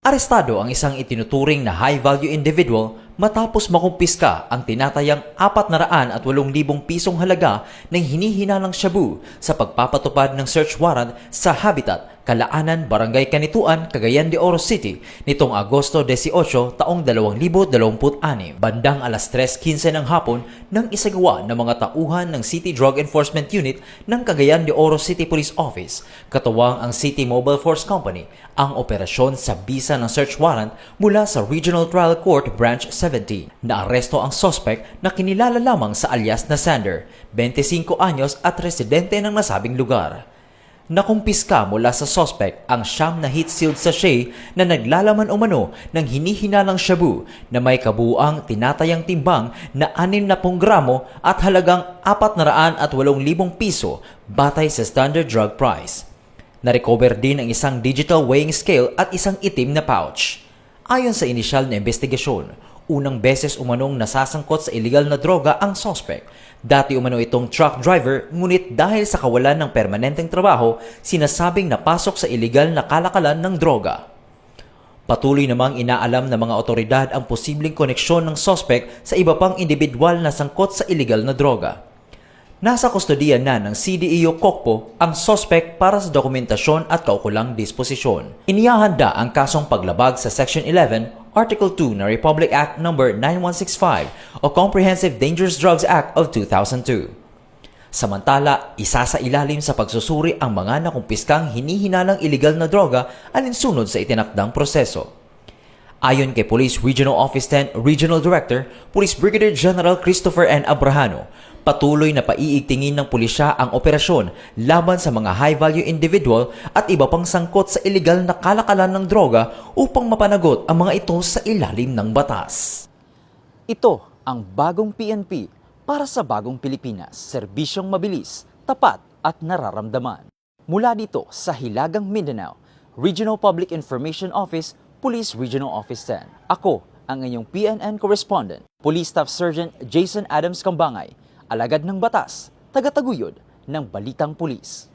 Arestado ang isang itinuturing na high-value individual matapos makumpiska ang tinatayang 408,000 pisong halaga ng hinihinalang shabu sa pagpapatupad ng search warrant sa Habitat, Kalaanan, Barangay Kanituan, Cagayan de Oro City nitong Agosto 18, taong 2026. Bandang alas 3:15 ng hapon nang isagawa ng mga tauhan ng City Drug Enforcement Unit ng Cagayan de Oro City Police Office, katuwang ang City Mobile Force Company, ang operasyon sa bisa ng search warrant mula sa Regional Trial Court Branch 17. Naaresto ang suspect na kinilala lamang sa alias na Sander, 25 anyos at residente ng nasabing lugar. Nakumpiska mula sa suspect ang siyam na heat-sealed sachet na naglalaman umano ng hinihinalang shabu na may kabuuang tinatayang timbang na 60 gramo at halagang 408,000 piso batay sa standard drug price. Narecover din ang isang digital weighing scale at isang itim na pouch. Ayon sa inisyal na investigasyon, unang beses umanong nasasangkot sa illegal na droga ang suspect. Dati umano itong truck driver, ngunit dahil sa kawalan ng permanenteng trabaho, sinasabing napasok sa illegal na kalakalan ng droga. Patuloy namang inaalam ng mga otoridad ang posibleng koneksyon ng suspect sa iba pang individual na sangkot sa illegal na droga. Nasa kustodiya na ng CDEO Kokpo ang suspect para sa dokumentasyon at kaukulang disposisyon. Inihahanda ang kasong paglabag sa Section 11, Article 2 ng Republic Act No. 9165 o Comprehensive Dangerous Drugs Act of 2002. Samantala, isa sa ilalim sa pagsusuri ang mga nakumpiskang hinihinalang illegal na droga alinsunod sa itinakdang proseso. Ayon kay Police Regional Office 10 Regional Director, Police Brigadier General Christopher N. Abrahano, patuloy na paiigtingin ng pulisya ang operasyon laban sa mga high-value individual at iba pang sangkot sa illegal na kalakalan ng droga upang mapanagot ang mga ito sa ilalim ng batas. Ito ang bagong PNP para sa bagong Pilipinas. Serbisyong mabilis, tapat at nararamdaman. Mula dito sa Hilagang Mindanao, Regional Public Information Office, Police Regional Office 10. Ako ang inyong PNN correspondent, Police Staff Sergeant Jason Adams Kambangay, alagad ng batas, tagataguyod ng Balitang Pulis.